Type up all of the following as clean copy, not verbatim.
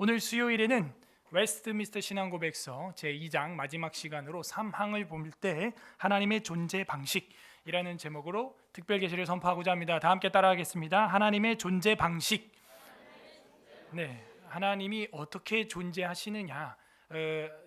오늘 수요일에는 웨스트민스터 신앙고백서 제2장 마지막 시간으로 3항을 볼 때 하나님의 존재 방식이라는 제목으로 특별 계시를 선포하고자 합니다. 다 함께 따라하겠습니다. 하나님의 존재 방식. 네, 하나님이 어떻게 존재하시느냐.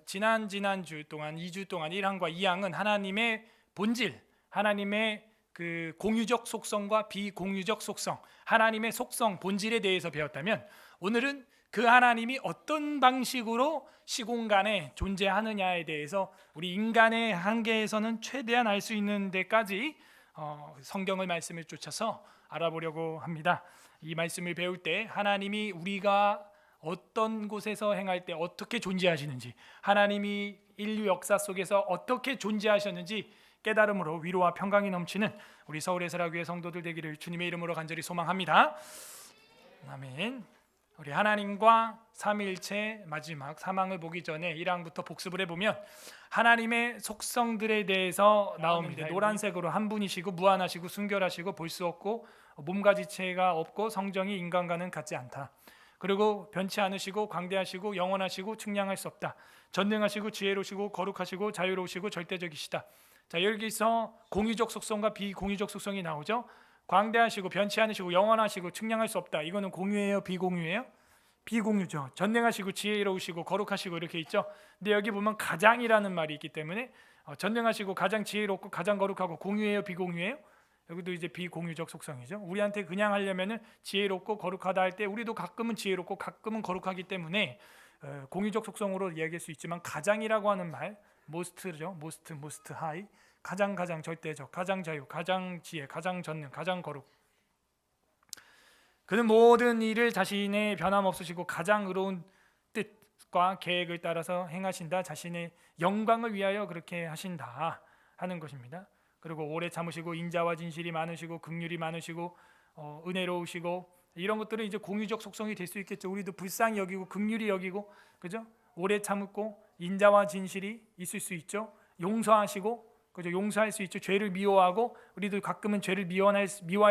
지난주 동안 2주 동안 1항과 2항은 하나님의 본질, 하나님의 그 공유적 속성과 비공유적 속성, 하나님의 속성, 본질에 대해서 배웠다면, 오늘은 그 하나님이 어떤 방식으로 시공간에 존재하느냐에 대해서 우리 인간의 한계에서는 최대한 알 수 있는 데까지 성경의 말씀을 쫓아서 알아보려고 합니다. 이 말씀을 배울 때 하나님이 우리가 어떤 곳에서 행할 때 어떻게 존재하시는지, 하나님이 인류 역사 속에서 어떻게 존재하셨는지 깨달음으로 위로와 평강이 넘치는 우리 서울의 사랑교회 성도들 되기를 주님의 이름으로 간절히 소망합니다. 아멘. 우리 하나님과 삼위일체 마지막 3항을 보기 전에 1항부터 복습을 해보면 하나님의 속성들에 대해서 나옵니다. 노란색으로 한 분이시고 무한하시고 순결하시고 볼 수 없고 몸과 지체가 없고 성정이 인간과는 같지 않다. 그리고 변치 않으시고 광대하시고 영원하시고 측량할 수 없다. 전능하시고 지혜로우시고 거룩하시고 자유로우시고 절대적이시다. 자, 여기서 공유적 속성과 비공유적 속성이 나오죠. 광대하시고 변치 않으시고 영원하시고 측량할 수 없다. 이거는 공유예요, 비공유예요? 비공유죠. 전능하시고 지혜로우시고 거룩하시고 이렇게 있죠. 근데 여기 보면 가장이라는 말이 있기 때문에 전능하시고 가장 지혜롭고 가장 거룩하고 공유예요, 비공유예요? 여기도 이제 비공유적 속성이죠. 우리한테 그냥 하려면은 지혜롭고 거룩하다 할 때 우리도 가끔은 지혜롭고 가끔은 거룩하기 때문에 공유적 속성으로 이야기할 수 있지만 가장이라고 하는 말, most죠. most high. 가장 절대적, 가장 자유, 가장 지혜, 가장 전능, 가장 거룩. 그는 모든 일을 자신의 변함없으시고 가장 의로운 뜻과 계획을 따라서 행하신다. 자신의 영광을 위하여 그렇게 하신다 하는 것입니다. 그리고 오래 참으시고 인자와 진실이 많으시고 긍휼이 많으시고 은혜로우시고 이런 것들은 이제 공유적 속성이 될 수 있겠죠. 우리도 불쌍히 여기고 긍휼히 여기고, 그죠? 오래 참고 인자와 진실이 있을 수 있죠. 용서하시고, 그죠? 용서할 수 있죠. 죄를 미워하고 우리도 가끔은 죄를 미워할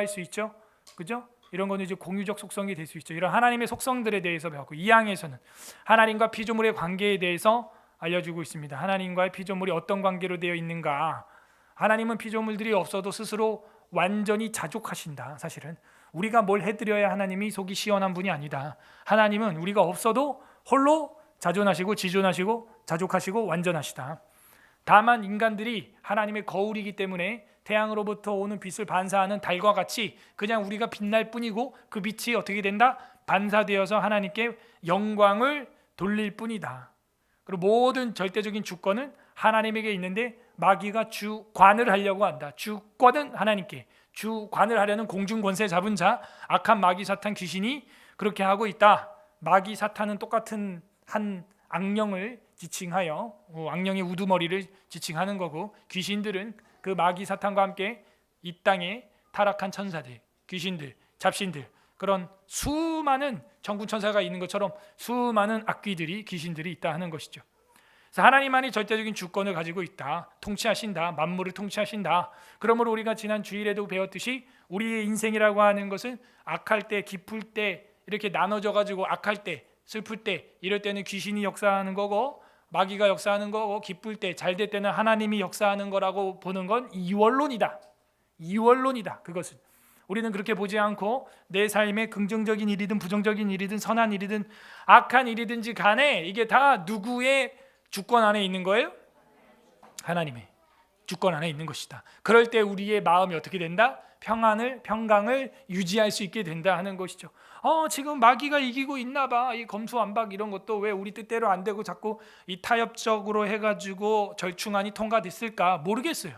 수 있죠. 그죠? 이런 거는 이제 공유적 속성이 될 수 있죠. 이런 하나님의 속성들에 대해서 배웠고, 2항에서는 하나님과 피조물의 관계에 대해서 알려주고 있습니다. 하나님과의 피조물이 어떤 관계로 되어 있는가. 하나님은 피조물들이 없어도 스스로 완전히 자족하신다. 사실은 우리가 뭘 해드려야 하나님이 속이 시원한 분이 아니다. 하나님은 우리가 없어도 홀로 자존하시고 지존하시고 자족하시고 완전하시다. 다만 인간들이 하나님의 거울이기 때문에 태양으로부터 오는 빛을 반사하는 달과 같이 그냥 우리가 빛날 뿐이고, 그 빛이 어떻게 된다? 반사되어서 하나님께 영광을 돌릴 뿐이다. 그리고 모든 절대적인 주권은 하나님에게 있는데 마귀가 주관을 하려고 한다. 주권은 하나님께, 주관을 하려는 공중 권세 잡은 자, 악한 마귀 사탄 귀신이 그렇게 하고 있다. 마귀 사탄은 똑같은 한 악령을 지칭하여 악령의 우두머리를 지칭하는 거고, 귀신들은 그 마귀 사탄과 함께 이 땅에 타락한 천사들, 귀신들, 잡신들, 그런 수많은 천군 천사가 있는 것처럼 수많은 악귀들이, 귀신들이 있다 하는 것이죠. 그래서 하나님만이 절대적인 주권을 가지고 있다. 통치하신다. 만물을 통치하신다. 그러므로 우리가 지난 주일에도 배웠듯이 우리의 인생이라고 하는 것은 악할 때, 기쁠 때 이렇게 나눠져 가지고, 악할 때, 슬플 때, 이럴 때는 귀신이 역사하는 거고 마귀가 역사하는 거고, 기쁠 때, 잘 될 때는 하나님이 역사하는 거라고 보는 건 이원론이다. 이원론이다. 그것은 우리는 그렇게 보지 않고 내 삶에 긍정적인 일이든 부정적인 일이든 선한 일이든 악한 일이든지 간에 이게 다 누구의 주권 안에 있는 거예요? 하나님의 주권 안에 있는 것이다. 그럴 때 우리의 마음이 어떻게 된다? 평강을 유지할 수 있게 된다 하는 것이죠. 지금 마귀가 이기고 있나 봐. 이 검수완박 이런 것도 왜 우리 뜻대로 안 되고 자꾸 이 타협적으로 해가지고 절충안이 통과됐을까 모르겠어요.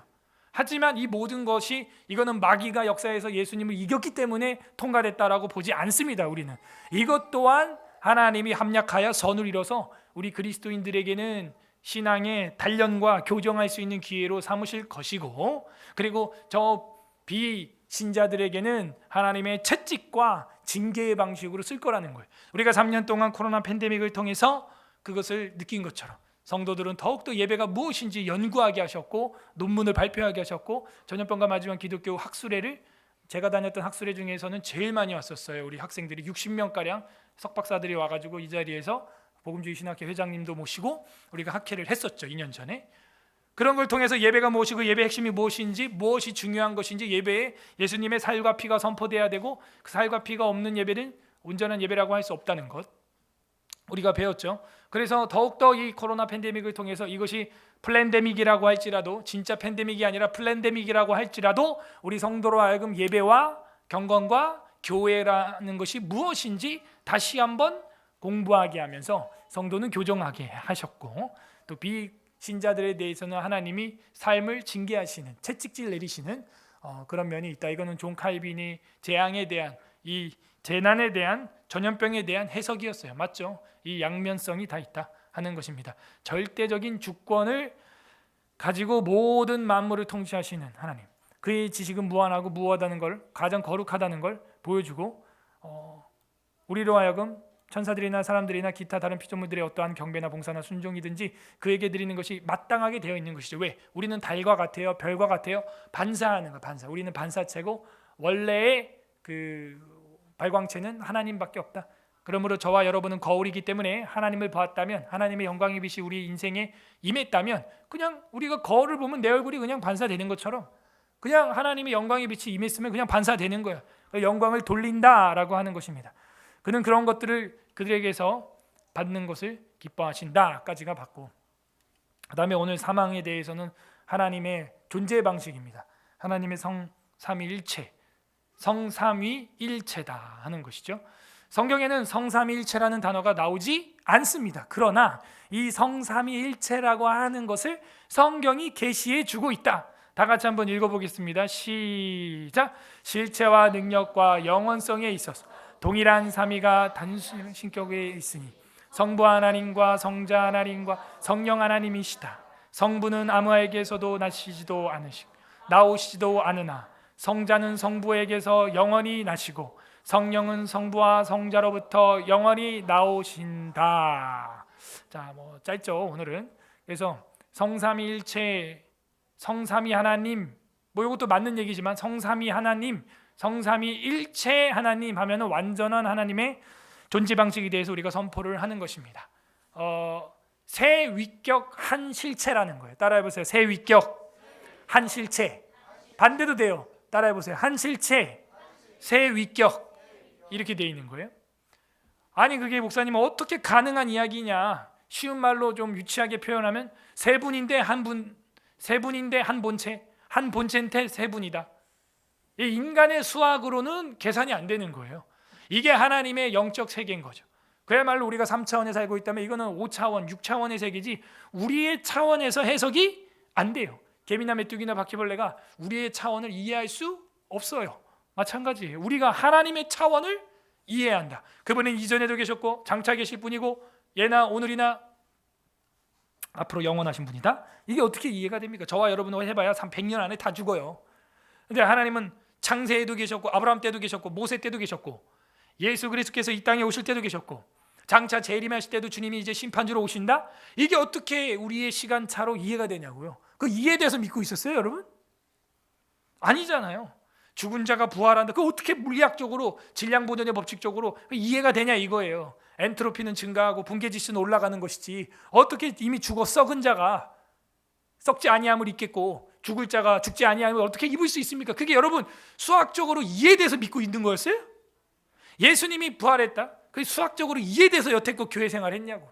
하지만 이 모든 것이, 이거는 마귀가 역사에서 예수님을 이겼기 때문에 통과됐다라고 보지 않습니다. 우리는 이것 또한 하나님이 합력하여 선을 이뤄서 우리 그리스도인들에게는 신앙의 단련과 교정할 수 있는 기회로 삼으실 것이고, 그리고 저 비신자들에게는 하나님의 채찍과 징계의 방식으로 쓸 거라는 거예요. 우리가 3년 동안 코로나 팬데믹을 통해서 그것을 느낀 것처럼 성도들은 더욱더 예배가 무엇인지 연구하게 하셨고, 논문을 발표하게 하셨고, 전염병과 마지막 기독교 학술회를 제가 다녔던 학술회 중에서는 제일 많이 왔었어요. 우리 학생들이 60명가량 석박사들이 와가지고 이 자리에서 복음주의 신학회 회장님도 모시고 우리가 학회를 했었죠. 2년 전에. 그런 걸 통해서 예배가 무엇이고 예배 핵심이 무엇인지, 무엇이 중요한 것인지, 예배에 예수님의 살과 피가 선포돼야 되고 그 살과 피가 없는 예배는 온전한 예배라고 할 수 없다는 것 우리가 배웠죠. 그래서 더욱더 이 코로나 팬데믹을 통해서 이것이 플랜데믹이라고 할지라도, 진짜 팬데믹이 아니라 플랜데믹이라고 할지라도 우리 성도로 하여금 예배와 경건과 교회라는 것이 무엇인지 다시 한번 공부하게 하면서 성도는 교정하게 하셨고, 또 비신자들에 대해서는 하나님이 삶을 징계하시는, 채찍질 내리시는 그런 면이 있다. 이거는 존 칼빈이 재앙에 대한, 이 재난에 대한, 전염병에 대한 해석이었어요. 맞죠? 이 양면성이 다 있다 하는 것입니다. 절대적인 주권을 가지고 모든 만물을 통치하시는 하나님, 그의 지식은 무한하고 무하다는 걸, 가장 거룩하다는 걸 보여주고, 우리로 하여금 천사들이나 사람들이나 기타 다른 피조물들의 어떠한 경배나 봉사나 순종이든지 그에게 드리는 것이 마땅하게 되어 있는 것이죠. 왜? 우리는 달과 같아요, 별과 같아요. 반사하는 거, 반사. 우리는 반사체고 원래의 그 발광체는 하나님밖에 없다. 그러므로 저와 여러분은 거울이기 때문에 하나님을 보았다면, 하나님의 영광의 빛이 우리 인생에 임했다면, 그냥 우리가 거울을 보면 내 얼굴이 그냥 반사되는 것처럼, 그냥 하나님의 영광의 빛이 임했으면 그냥 반사되는 거야. 영광을 돌린다라고 하는 것입니다. 그는 그런 것들을 그들에게서 받는 것을 기뻐하신다까지가 받고, 그 다음에 오늘 사망에 대해서는 하나님의 존재 방식입니다. 하나님의 성삼위일체, 성삼위일체다 하는 것이죠. 성경에는 성삼위일체라는 단어가 나오지 않습니다. 그러나 이 성삼위일체라고 하는 것을 성경이 계시해 주고 있다. 다 같이 한번 읽어보겠습니다. 시작. 실체와 능력과 영원성에 있어서 동일한 삼위가 단순한 신격에 있으니 성부 하나님과 성자 하나님과 성령 하나님이시다. 성부는 아무에게서도 나시지도 않으시고 나오시지도 않으나 성자는 성부에게서 영원히 나시고 성령은 성부와 성자로부터 영원히 나오신다. 자, 뭐 짧죠 오늘은. 그래서 성삼위일체, 성삼위 하나님, 뭐 이것도 맞는 얘기지만 성삼위 하나님, 성삼위일체 하나님 하면은 완전한 하나님의 존재 방식에 대해서 우리가 선포를 하는 것입니다. 세 위격 한 실체라는 거예요. 따라해 보세요. 세 위격 한 실체. 반대도 돼요. 따라해 보세요. 한 실체, 세 위격. 이렇게 돼 있는 거예요. 아니 그게 목사님 어떻게 가능한 이야기냐? 쉬운 말로 좀 유치하게 표현하면 세 분인데 한 분, 세 분인데 한 본체, 한 본체인데 세 분이다. 이 인간의 수학으로는 계산이 안 되는 거예요. 이게 하나님의 영적 세계인 거죠. 그야말로 우리가 3차원에 살고 있다면 이거는 5차원, 6차원의 세계지 우리의 차원에서 해석이 안 돼요. 개미나 메뚜기나 바퀴벌레가 우리의 차원을 이해할 수 없어요. 마찬가지예요. 우리가 하나님의 차원을 이해해야 한다. 그분은 이전에도 계셨고 장차 계실 분이고 예나 오늘이나 앞으로 영원하신 분이다. 이게 어떻게 이해가 됩니까? 저와 여러분은 해봐야 100년 안에 다 죽어요. 근데 하나님은 창세에도 계셨고 아브라함 때도 계셨고 모세 때도 계셨고 예수 그리스도께서 이 땅에 오실 때도 계셨고 장차 재림하실 때도 주님이 이제 심판주로 오신다? 이게 어떻게 우리의 시간차로 이해가 되냐고요. 그 이해돼서 믿고 있었어요 여러분? 아니잖아요. 죽은 자가 부활한다. 그 어떻게 물리학적으로 질량보존의 법칙적으로 이해가 되냐 이거예요. 엔트로피는 증가하고 분계지수는 올라가는 것이지 어떻게 이미 죽어 썩은 자가 썩지 아니함을 입겠고 죽을 자가 죽지 아니함을 어떻게 입을 수 있습니까? 그게 여러분 수학적으로 이해돼서 믿고 있는 거였어요? 예수님이 부활했다. 그게 수학적으로 이해돼서 여태껏 교회 생활했냐고.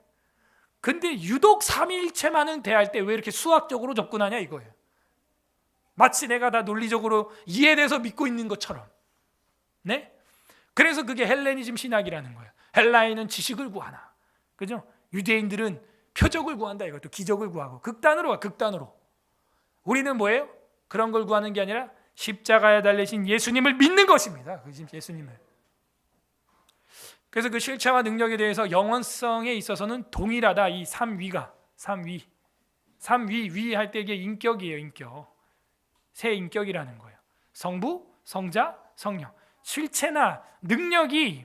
근데 유독 삼위일체만은 대할 때 왜 이렇게 수학적으로 접근하냐 이거예요. 마치 내가 다 논리적으로 이해돼서 믿고 있는 것처럼. 네? 그래서 그게 헬레니즘 신학이라는 거예요. 헬라인은 지식을 구하나. 그죠? 유대인들은 표적을 구한다 이것도. 기적을 구하고 극단으로 와 극단으로. 우리는 뭐예요? 그런 걸 구하는 게 아니라 십자가에 달리신 예수님을 믿는 것입니다. 그 예수님을. 그래서 그 실체와 능력에 대해서 영원성에 있어서는 동일하다. 이 삼위가 삼위 위 할 때 이게 인격이에요. 인격. 세 인격이라는 거예요. 성부, 성자, 성령. 실체나 능력이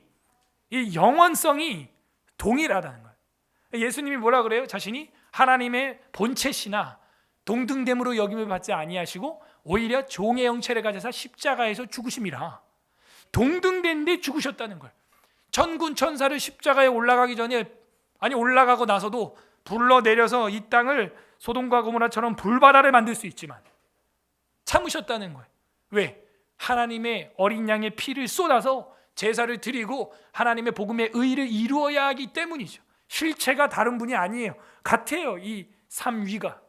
이 영원성이 동일하다는 거예요. 예수님이 뭐라 그래요? 자신이 하나님의 본체시나 동등됨으로 여김을 받지 아니하시고 오히려 종의 형체를 가져서 십자가에서 죽으심이라. 동등된 데 죽으셨다는 거예요. 천군 천사를 십자가에 올라가기 전에, 아니 올라가고 나서도 불러내려서 이 땅을 소돔과 고모라처럼 불바다를 만들 수 있지만 참으셨다는 거예요. 왜? 하나님의 어린 양의 피를 쏟아서 제사를 드리고 하나님의 복음의 의를 이루어야 하기 때문이죠. 실체가 다른 분이 아니에요. 같아요. 이 삼위가.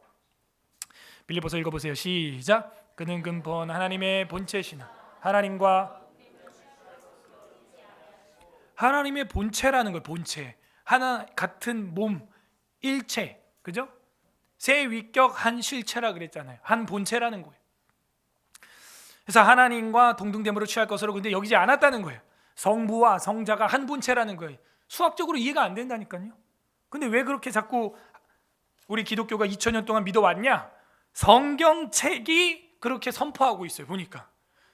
빌립보서 읽어보세요. 시작. 그는 근본 하나님의 본체시나 하나님의 본체라는 거예요. 본체. 하나 같은 몸, 일체. 그죠? 세 위격 한 실체라 그랬잖아요. 한 본체라는 거예요. 그래서 하나님과 동등됨으로 취할 것으로 근데 여기지 않았다는 거예요. 성부와 성자가 한 본체라는 거예요. 수학적으로 이해가 안 된다니까요. 근데 왜 그렇게 자꾸 우리 기독교가 2000년 동안 믿어왔냐? 성경책이 그렇게 선포하고 있어요. 보니까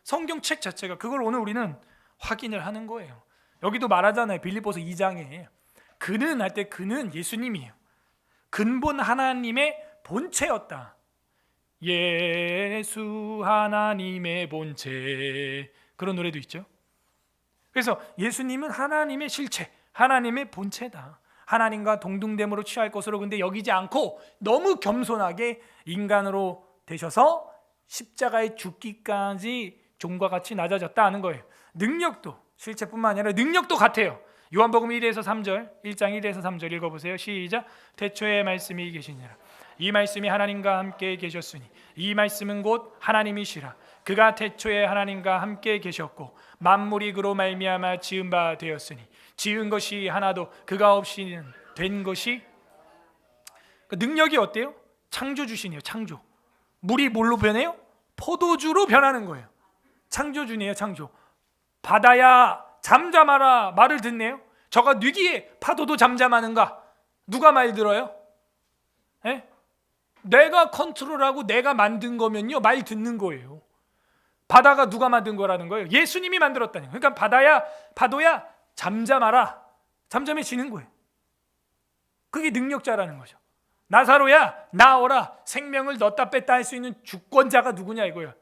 성경책 자체가, 그걸 오늘 우리는 확인을 하는 거예요. 여기도 말하잖아요. 빌립보서 2장에 그는 할 때 그는 예수님이에요. 근본 하나님의 본체였다. 예수 하나님의 본체, 그런 노래도 있죠. 그래서 예수님은 하나님의 실체, 하나님의 본체다. 하나님과 동등됨으로 취할 것으로 근데 여기지 않고 너무 겸손하게 인간으로 되셔서 십자가에 죽기까지 종과 같이 낮아졌다 하는 거예요. 능력도, 실체뿐만 아니라 능력도 같아요. 요한복음 1에서 3절, 1장 1에서 3절 읽어보세요. 시작. 태초에 말씀이 계시니라. 이 말씀이 하나님과 함께 계셨으니 이 말씀은 곧 하나님이시라. 그가 태초에 하나님과 함께 계셨고 만물이 그로 말미암아 지은 바 되었으니 지은 것이 하나도 그가 없이는 된 것이. 능력이 어때요? 창조주시네요. 창조. 물이 뭘로 변해요? 포도주로 변하는 거예요. 창조주네요. 창조. 바다야 잠잠하라 말을 듣네요. 저가 뉘기에 파도도 잠잠하는가? 누가 말 들어요? 에? 내가 컨트롤하고 내가 만든 거면요 말 듣는 거예요. 바다가 누가 만든 거라는 거예요? 예수님이 만들었다는 거예요. 그러니까 바다야 파도야 잠잠하라, 잠잠해지는 거예요. 그게 능력자라는 거죠. 나사로야 나오라, 생명을 넣었다 뺐다 할 수 있는 주권자가 누구냐 이거예요.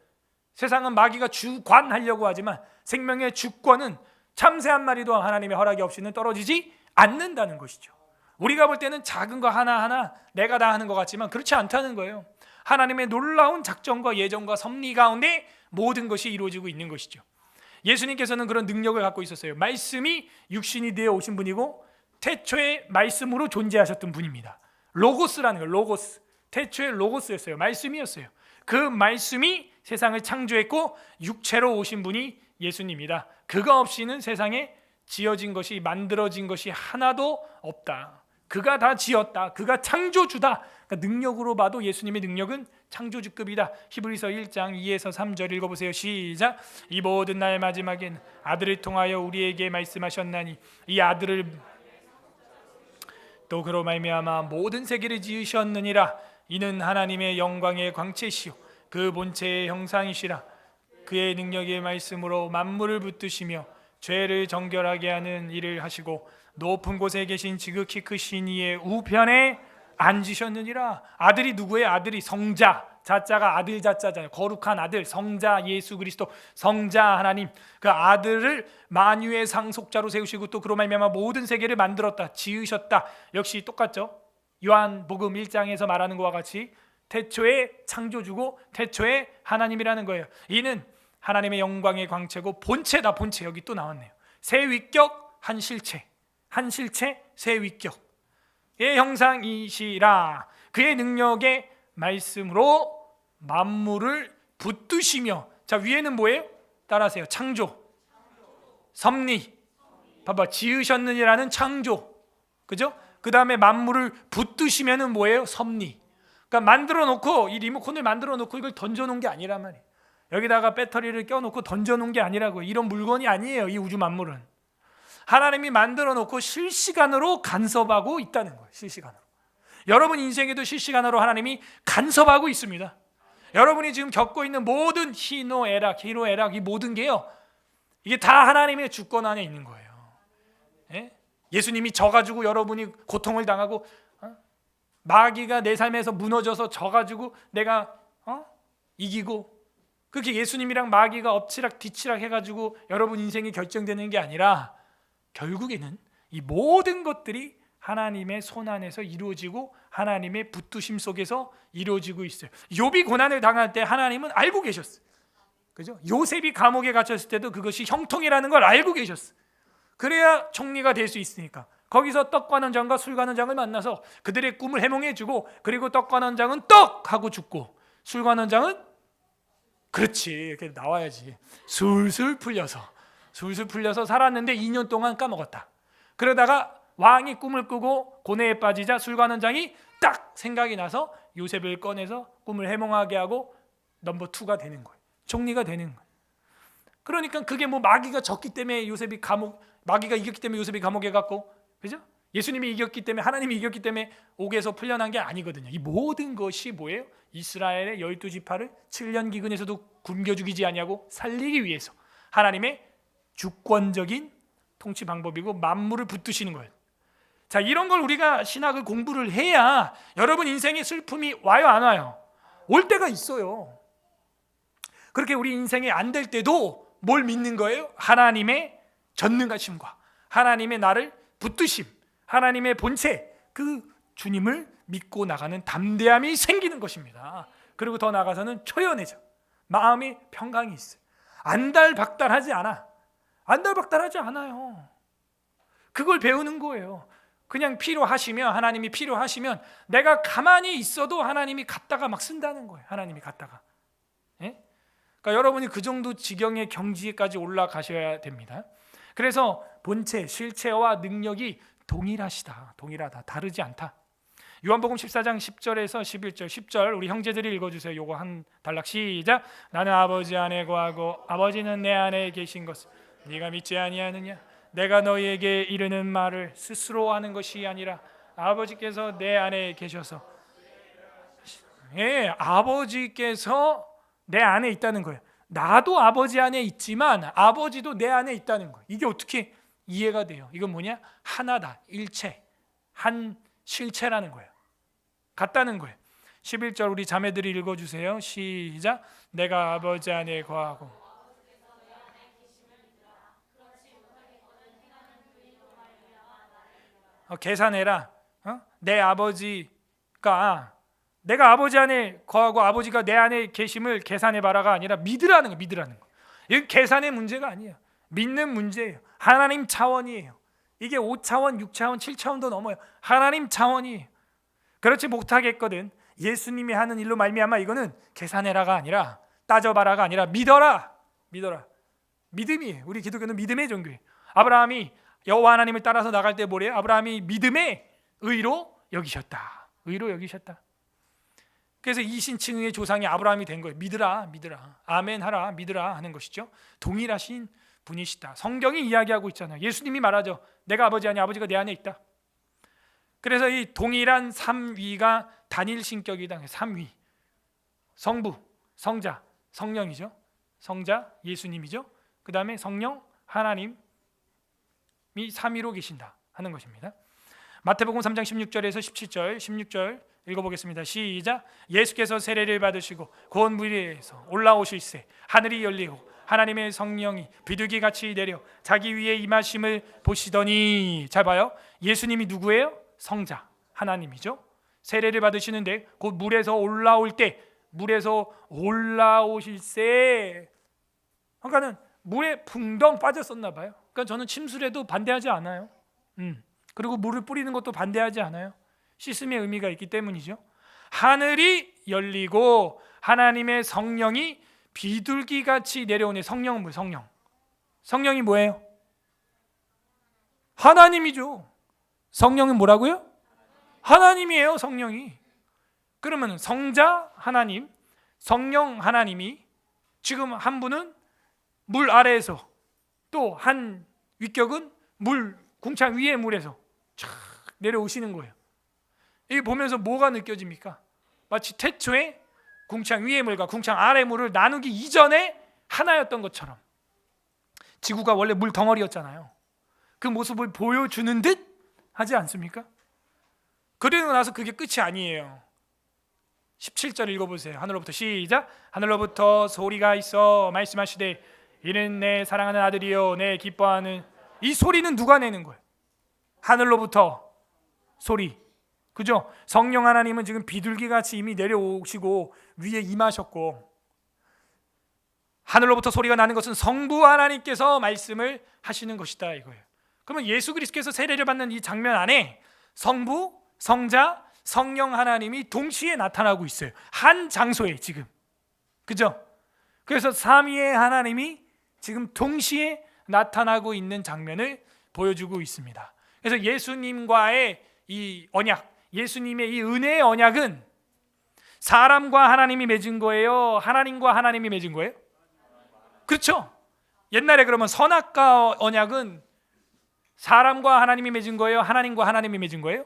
세상은 마귀가 주관하려고 하지만 생명의 주권은 참새 한 마리도 하나님의 허락이 없이는 떨어지지 않는다는 것이죠. 우리가 볼 때는 작은 거 하나하나 내가 다 하는 것 같지만 그렇지 않다는 거예요. 하나님의 놀라운 작정과 예정과 섭리 가운데 모든 것이 이루어지고 있는 것이죠. 예수님께서는 그런 능력을 갖고 있었어요. 말씀이 육신이 되어 오신 분이고 태초에 말씀으로 존재하셨던 분입니다. 로고스라는 거예요. 로고스. 태초에 로고스였어요. 말씀이었어요. 그 말씀이 세상을 창조했고 육체로 오신 분이 예수님이다. 그가 없이는 세상에 지어진 것이, 만들어진 것이 하나도 없다. 그가 다 지었다. 그가 창조주다. 그러니까 능력으로 봐도 예수님의 능력은 창조주급이다. 히브리서 1장 2에서 3절 읽어보세요. 시작. 이 모든 날 마지막엔 아들을 통하여 우리에게 말씀하셨나니 이 아들을 또 그로 말미암아 모든 세계를 지으셨느니라. 이는 하나님의 영광의 광채시요 그 본체의 형상이시라. 그의 능력의 말씀으로 만물을 붙드시며 죄를 정결하게 하는 일을 하시고 높은 곳에 계신 지극히 크신 이의 우편에 앉으셨느니라. 아들이 누구예요? 아들이 성자, 자자가 아들 자자잖아요. 거룩한 아들, 성자 예수 그리스도, 성자 하나님. 그 아들을 만유의 상속자로 세우시고 또 그로 말미암아 모든 세계를 만들었다, 지으셨다. 역시 똑같죠. 요한복음 1장에서 말하는 것과 같이 태초에 창조주고 태초에 하나님이라는 거예요. 이는 하나님의 영광의 광채고 본체다. 본체 여기 또 나왔네요. 세 위격 한 실체, 한 실체 세 위격의 형상이시라. 그의 능력의 말씀으로 만물을 붙드시며. 자, 위에는 뭐예요? 따라하세요. 창조, 섭리. 봐봐, 지으셨느니라는 창조, 그죠? 그 다음에 만물을 붙드시면은 뭐예요? 섭리. 그러니까 만들어 놓고, 이 리모컨을 만들어 놓고 이걸 던져 놓은 게 아니란 말이에요. 여기다가 배터리를 껴놓고 던져 놓은 게 아니라고. 이런 물건이 아니에요. 이 우주 만물은 하나님이 만들어 놓고 실시간으로 간섭하고 있다는 거예요. 실시간으로. 여러분 인생에도 실시간으로 하나님이 간섭하고 있습니다. 여러분이 지금 겪고 있는 모든 희노애락 이 모든 게요, 이게 다 하나님의 주권 안에 있는 거예요. 예? 예수님이 져가지고 여러분이 고통을 당하고, 마귀가 내 삶에서 무너져서 져가지고 내가 이기고 그게 예수님이랑 마귀가 엎치락 뒤치락 해가지고 여러분 인생이 결정되는 게 아니라 결국에는 이 모든 것들이 하나님의 손 안에서 이루어지고 하나님의 붙드심 속에서 이루어지고 있어요. 욥이 고난을 당할 때 하나님은 알고 계셨어요. 그죠? 요셉이 감옥에 갇혔을 때도 그것이 형통이라는 걸 알고 계셨어요. 그래야 총리가 될 수 있으니까. 거기서 떡 관원 장과 술 관원 장을 만나서 그들의 꿈을 해몽해 주고, 그리고 떡 관원 장은 떡 하고 죽고, 술 관원 장은 그렇지 이렇게 나와야지 술술 풀려서 살았는데 2년 동안 까먹었다. 그러다가 왕이 꿈을 꾸고 고뇌에 빠지자 술 관원 장이 딱 생각이 나서 요셉을 꺼내서 꿈을 해몽하게 하고 넘버 2가 되는 거예요. 총리가 되는 거예요. 그러니까 그게 뭐 마귀가 졌기 때문에 마귀가 이겼기 때문에 요셉이 감옥에 갔고, 그죠? 예수님이 이겼기 때문에, 하나님이 이겼기 때문에 옥에서 풀려난 게 아니거든요. 이 모든 것이 뭐예요? 이스라엘의 12지파를 7년 기근에서도 굶겨 죽이지 아니하고 살리기 위해서 하나님의 주권적인 통치 방법이고 만물을 붙드시는 거예요. 자, 이런 걸 우리가 신학을 공부를 해야 여러분 인생에 슬픔이 와요, 안 와요? 올 때가 있어요. 그렇게 우리 인생에 안 될 때도 뭘 믿는 거예요? 하나님의 전능하심과 하나님의 나를 붙드심, 하나님의 본체, 그 주님을 믿고 나가는 담대함이 생기는 것입니다. 그리고 더 나아가서는 초연해져. 마음이 평강이 있어요. 안달박달하지 않아요. 그걸 배우는 거예요. 그냥 필요하시면, 하나님이 필요하시면 내가 가만히 있어도 하나님이 갖다가 막 쓴다는 거예요. 하나님이 갖다가. 예? 그러니까 여러분이 그 정도 지경의 경지까지 올라가셔야 됩니다. 그래서 본체, 실체와 능력이 동일하다. 다르지 않다. 요한복음 14장 10절에서 11절, 10절 우리 형제들이 읽어주세요. 요거 한 단락 시작. 나는 아버지 안에 거하고 아버지는 내 안에 계신 것을 네가 믿지 아니하느냐? 내가 너희에게 이르는 말을 스스로 하는 것이 아니라 아버지께서 내 안에 계셔서, 아버지께서 내 안에 있다는 거예요. 나도 아버지 안에 있지만 아버지도 내 안에 있다는 거예요. 이게 어떻게 이해가 돼요? 이건 뭐냐? 하나다, 일체, 한 실체라는 거예요. 같다는 거예요. 11절 우리 자매들이 읽어주세요. 시작. 내가 아버지 안에 거하고 계산해라. 내 아버지가, 내가 아버지 안에 거하고 아버지가 내 안에 계심을 계산해봐라가 아니라 믿으라는 거예요. 이건 계산의 문제가 아니에요. 믿는 문제예요. 하나님 차원이에요. 이게 5차원, 6차원, 7차원도 넘어요. 하나님 차원이에요. 그렇지 못하겠거든. 예수님이 하는 일로 말미암아 이거는 계산해라가 아니라, 따져봐라가 아니라 믿어라. 믿음이에요. 우리 기독교는 믿음의 종교예요. 아브라함이 여호와 하나님을 따라서 나갈 때 뭐래요? 아브라함이 믿음의 의로 여기셨다. 그래서 이신층의 조상이 아브라함이 된 거예요. 믿으라. 아멘 하라. 믿으라 하는 것이죠. 동일하신 분이시다. 성경이 이야기하고 있잖아요. 예수님이 말하죠. 내가 아버지 안에, 아버지가 내 안에 있다. 그래서 이 동일한 삼위가 단일 신격이다. 삼위. 성부, 성자, 성령이죠. 성자 예수님이죠. 그 다음에 성령 하나님이 삼위로 계신다 하는 것입니다. 마태복음 3장 16절에서 17절, 16절 읽어보겠습니다. 시작. 예수께서 세례를 받으시고 고운 무리에서 올라오실새 하늘이 열리고 하나님의 성령이 비둘기같이 내려 자기 위에 임하심을 보시더니, 잘 봐요. 예수님이 누구예요? 성자 하나님이죠. 세례를 받으시는데 곧 물에서 올라오실새, 그러니까는 물에 붕덩 빠졌었나 봐요. 그러니까 저는 침술에도 반대하지 않아요. 그리고 물을 뿌리는 것도 반대하지 않아요. 씻음의 의미가 있기 때문이죠. 하늘이 열리고 하나님의 성령이 비둘기같이 내려오네. 성령은 뭐예요? 성령이 뭐예요? 하나님이죠. 성령은 뭐라고요? 하나님이에요. 성령이. 그러면 성자 하나님, 성령 하나님이 지금 한 분은 물 아래에서, 또 한 위격은 물 궁창 위의 물에서 촥 내려오시는 거예요. 이게 보면서 뭐가 느껴집니까? 마치 태초에 궁창 위의 물과 궁창 아래 물을 나누기 이전에 하나였던 것처럼, 지구가 원래 물 덩어리였잖아요. 그 모습을 보여주는 듯 하지 않습니까? 그러고 나서 그게 끝이 아니에요. 17절 읽어보세요. 하늘로부터 시작. 하늘로부터 소리가 있어 말씀하시되 이는 내 사랑하는 아들이요 내 기뻐하는. 이 소리는 누가 내는 거예요? 하늘로부터 소리. 그죠? 성령 하나님은 지금 비둘기같이 이미 내려오시고 위에 임하셨고, 하늘로부터 소리가 나는 것은 성부 하나님께서 말씀을 하시는 것이다 이거예요. 그러면 예수 그리스도께서 세례를 받는 이 장면 안에 성부, 성자, 성령 하나님이 동시에 나타나고 있어요. 한 장소에 지금. 그죠? 그래서 삼위의 하나님이 지금 동시에 나타나고 있는 장면을 보여주고 있습니다. 그래서 예수님과의 이 언약, 예수님의 이 은혜의 언약은 사람과 하나님이 맺은 거예요? 하나님과 하나님이 맺은 거예요? 그렇죠? 옛날에 그러면 선악과 언약은 사람과 하나님이 맺은 거예요? 하나님과 하나님이 맺은 거예요?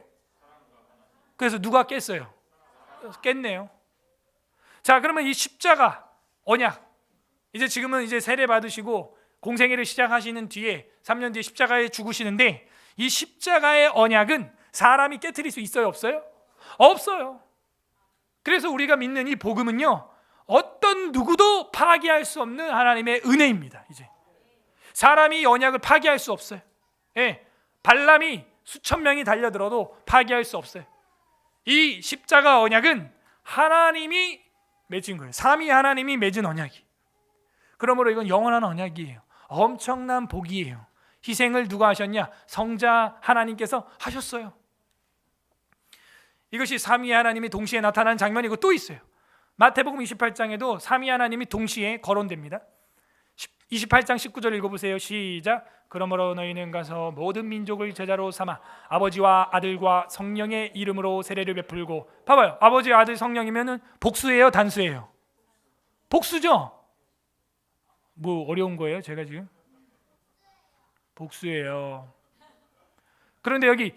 그래서 누가 깼어요? 깼네요. 자, 그러면 이 십자가 언약, 이제 지금은 이제 세례 받으시고 공생애를 시작하시는 뒤에 3년 뒤에 십자가에 죽으시는데, 이 십자가의 언약은 사람이 깨트릴 수 있어요, 없어요? 없어요. 그래서 우리가 믿는 이 복음은요, 어떤 누구도 파기할 수 없는 하나님의 은혜입니다. 이제 사람이 언약을 파기할 수 없어요. 예, 발람이 수천 명이 달려들어도 파기할 수 없어요. 이 십자가 언약은 하나님이 맺은 거예요. 삼위 하나님이 맺은 언약이. 그러므로 이건 영원한 언약이에요. 엄청난 복이에요. 희생을 누가 하셨냐? 성자 하나님께서 하셨어요. 이것이 삼위 하나님이 동시에 나타나는 장면이고, 또 있어요. 마태복음 28장에도 삼위 하나님이 동시에 거론됩니다. 28장 19절 읽어보세요. 시작. 그러므로 너희는 가서 모든 민족을 제자로 삼아 아버지와 아들과 성령의 이름으로 세례를 베풀고. 봐봐요. 아버지, 아들, 성령이면은 복수예요, 단수예요? 복수죠. 뭐 어려운 거예요, 제가 지금? 복수예요. 그런데 여기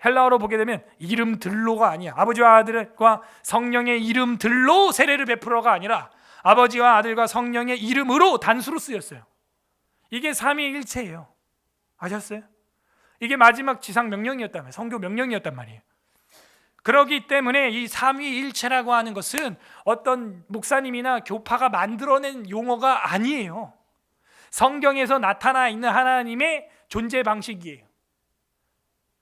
헬라어로 보게 되면 이름들로가 아니야. 아버지와 아들과 성령의 이름들로 세례를 베풀어가 아니라 아버지와 아들과 성령의 이름으로 단수로 쓰였어요. 이게 삼위일체예요. 아셨어요? 이게 마지막 지상 명령이었단 말이에요. 성교 명령이었단 말이에요. 그렇기 때문에 이 삼위일체라고 하는 것은 어떤 목사님이나 교파가 만들어낸 용어가 아니에요. 성경에서 나타나 있는 하나님의 존재 방식이에요.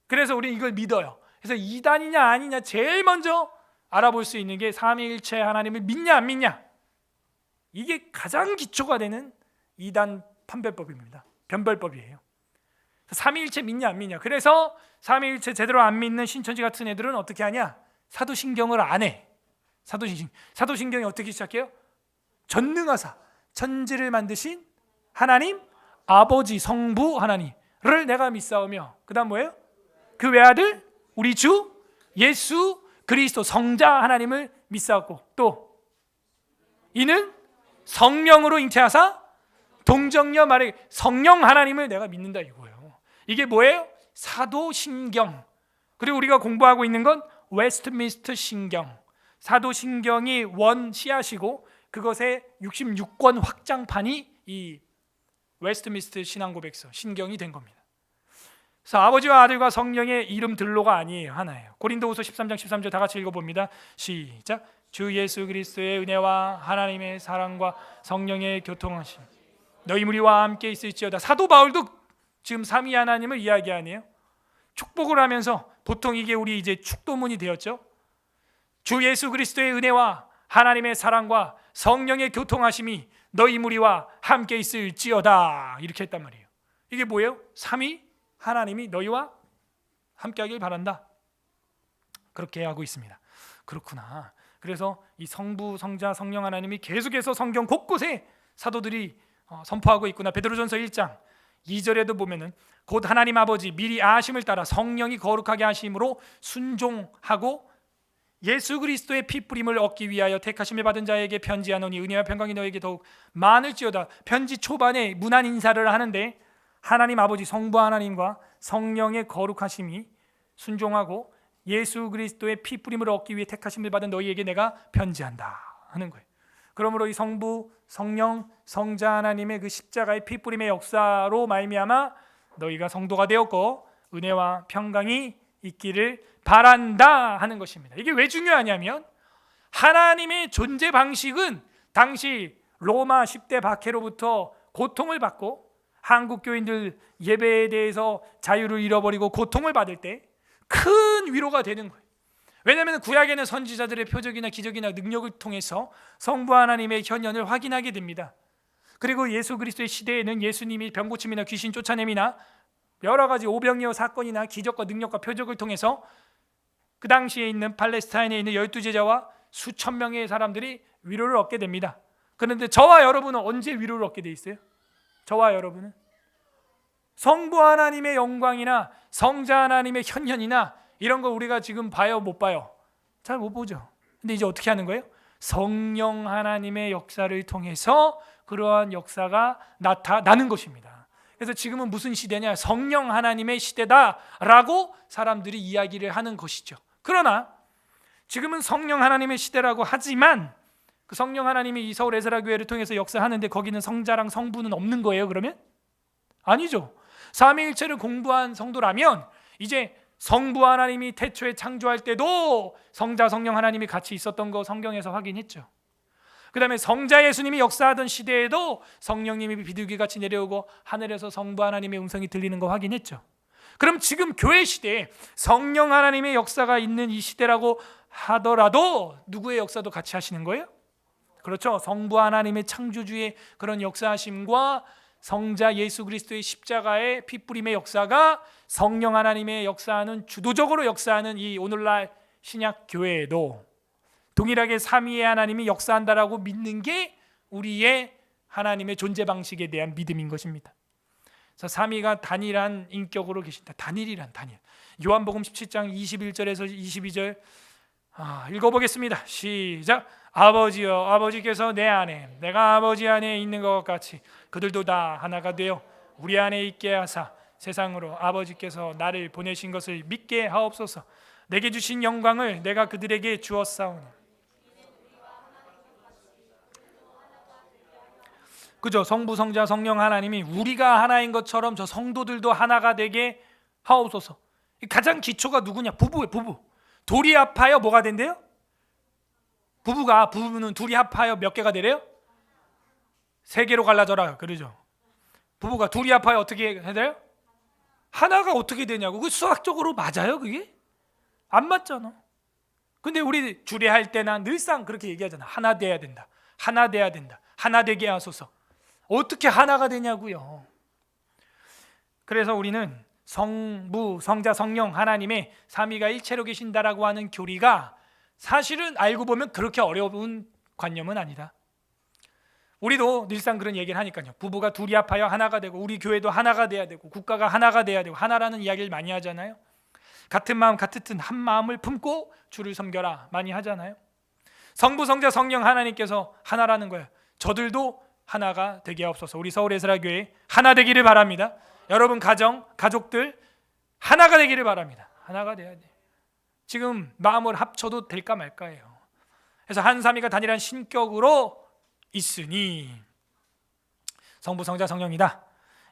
그래서 우리 이걸 믿어요. 그래서 이단이냐 아니냐 제일 먼저 알아볼 수 있는 게 삼위일체 하나님을 믿냐 안 믿냐. 이게 가장 기초가 되는 이단 판별법입니다. 변별법이에요. 삼위일체 믿냐 안 믿냐. 그래서 삼위일체 제대로 안 믿는 신천지 같은 애들은 어떻게 하냐? 사도신경을 안 해. 사도신경이 어떻게 시작해요? 전능하사 천지를 만드신 하나님 아버지 성부 하나님을 내가 믿사오며, 그 다음 뭐예요? 그 외아들 우리 주 예수 그리스도 성자 하나님을 믿사옵고, 또 이는 성령으로 잉태하사 동정녀 마리 성령 하나님을 내가 믿는다 이거예요. 이게 뭐예요? 사도신경. 그리고 우리가 공부하고 있는 건 웨스트민스터 신경. 사도신경이 원 씨앗이고 그것의 66권 확장판이 이 웨스트민스터 신앙고백서 신경이 된 겁니다. 그래서 아버지와 아들과 성령의 이름들로가 아니에요. 하나예요. 고린도후서 13장 13절 다 같이 읽어봅니다. 시작. 주 예수 그리스도의 은혜와 하나님의 사랑과 성령의 교통하심 너희 무리와 함께 있을지어다. 사도 바울도 지금 삼위 하나님을 이야기하네요. 축복을 하면서 보통 이게 우리 이제 축도문이 되었죠. 주 예수 그리스도의 은혜와 하나님의 사랑과 성령의 교통하심이 너희 무리와 함께 있을지어다. 이렇게 했단 말이에요. 이게 뭐예요? 삼위 하나님이 너희와 함께하길 바란다. 그렇게 하고 있습니다. 그렇구나. 그래서 이 성부, 성자, 성령 하나님이 계속해서 성경 곳곳에 사도들이 선포하고 있구나. 베드로전서 1장 2절에도 보면은 곧 하나님 아버지 미리 아심을 따라 성령이 거룩하게 하심으로 순종하고 예수 그리스도의 피 뿌림을 얻기 위하여 택하심을 받은 자에게 편지하노니 은혜와 평강이 너에게 더욱 많을지어다. 편지 초반에 문안 인사를 하는데 하나님 아버지 성부 하나님과 성령의 거룩하심이 순종하고 예수 그리스도의 피 뿌림을 얻기 위해 택하심을 받은 너희에게 내가 편지한다 하는 거예요. 그러므로 이 성부, 성령, 성자 하나님의 그 십자가의 피 뿌림의 역사로 말미암아 너희가 성도가 되었고 은혜와 평강이 있기를 바란다 하는 것입니다. 이게 왜 중요하냐면 하나님의 존재 방식은 당시 로마 10대 박해로부터 고통을 받고 한국 교인들 예배에 대해서 자유를 잃어버리고 고통을 받을 때 큰 위로가 되는 거예요. 왜냐하면 구약에는 선지자들의 표적이나 기적이나 능력을 통해서 성부 하나님의 현현을 확인하게 됩니다. 그리고 예수 그리스도의 시대에는 예수님이 병고침이나 귀신 쫓아냄이나 여러 가지 오병이어 사건이나 기적과 능력과 표적을 통해서 그 당시에 있는 팔레스타인에 있는 12제자와 수천 명의 사람들이 위로를 얻게 됩니다. 그런데 저와 여러분은 언제 위로를 얻게 돼 있어요? 저와 여러분은 성부 하나님의 영광이나 성자 하나님의 현현이나 이런 거 우리가 지금 봐요, 못 봐요? 잘 못 보죠. 근데 이제 어떻게 하는 거예요? 성령 하나님의 역사를 통해서 그러한 역사가 나타나는 것입니다. 그래서 지금은 무슨 시대냐? 성령 하나님의 시대다라고 사람들이 이야기를 하는 것이죠. 그러나 지금은 성령 하나님의 시대라고 하지만 그 성령 하나님이 이 서울 에스라 교회를 통해서 역사하는데 거기는 성자랑 성부는 없는 거예요, 그러면? 아니죠. 삼위일체를 공부한 성도라면 이제 성부 하나님이 태초에 창조할 때도 성자 성령 하나님이 같이 있었던 거 성경에서 확인했죠. 그 다음에 성자 예수님이 역사하던 시대에도 성령님이 비둘기같이 내려오고 하늘에서 성부 하나님의 음성이 들리는 거 확인했죠. 그럼 지금 교회 시대에 성령 하나님의 역사가 있는 이 시대라고 하더라도 누구의 역사도 같이 하시는 거예요? 그렇죠. 성부 하나님의 창조주의 그런 역사하심과 성자 예수 그리스도의 십자가의 피뿌림의 역사가 성령 하나님의 역사하는 주도적으로 역사하는 이 오늘날 신약 교회에도 동일하게 삼위의 하나님이 역사한다라고 믿는 게 우리의 하나님의 존재 방식에 대한 믿음인 것입니다. 그래서 삼위가 단일한 인격으로 계신다. 단일이란 단일. 요한복음 17장 21절에서 22절 읽어보겠습니다. 시작. 아버지여, 아버지께서 내 안에 내가 아버지 안에 있는 것 같이 그들도 다 하나가 되어 우리 안에 있게 하사 세상으로 아버지께서 나를 보내신 것을 믿게 하옵소서. 내게 주신 영광을 내가 그들에게 주었사오니. 그죠? 성부, 성자, 성령 하나님이 우리가 하나인 것처럼 저 성도들도 하나가 되게 하옵소서. 가장 기초가 누구냐? 부부예요. 부부. 둘이 합하여 뭐가 된대요? 부부는 둘이 합하여 몇 개가 되래요? 3개로 갈라져라 그러죠. 부부가 둘이 합하여 어떻게 해야 돼요? 하나가 어떻게 되냐고. 그 수학적으로 맞아요 그게? 안 맞잖아. 근데 우리 주례할 때나 늘상 그렇게 얘기하잖아. 하나 돼야 된다. 하나 돼야 된다. 하나 되게 하소서. 어떻게 하나가 되냐고요. 그래서 우리는 성부, 성자, 성령 하나님의 삼위가 일체로 계신다라고 하는 교리가 사실은 알고 보면 그렇게 어려운 관념은 아니다. 우리도 늘상 그런 얘기를 하니까요. 부부가 둘이 합하여 하나가 되고 우리 교회도 하나가 돼야 되고 국가가 하나가 돼야 되고 하나라는 이야기를 많이 하잖아요. 같은 마음 같은 뜻 한 마음을 품고 주를 섬겨라 많이 하잖아요. 성부, 성자, 성령 하나님께서 하나라는 거예요. 저들도 하나가 되게 하옵소서. 우리 서울 에스라 교회 하나 되기를 바랍니다. 여러분 가정, 가족들 하나가 되기를 바랍니다. 하나가 돼야 돼. 지금 마음을 합쳐도 될까 말까예요. 그래서 한 삼위가 단일한 신격으로 있으니 성부, 성자, 성령이다.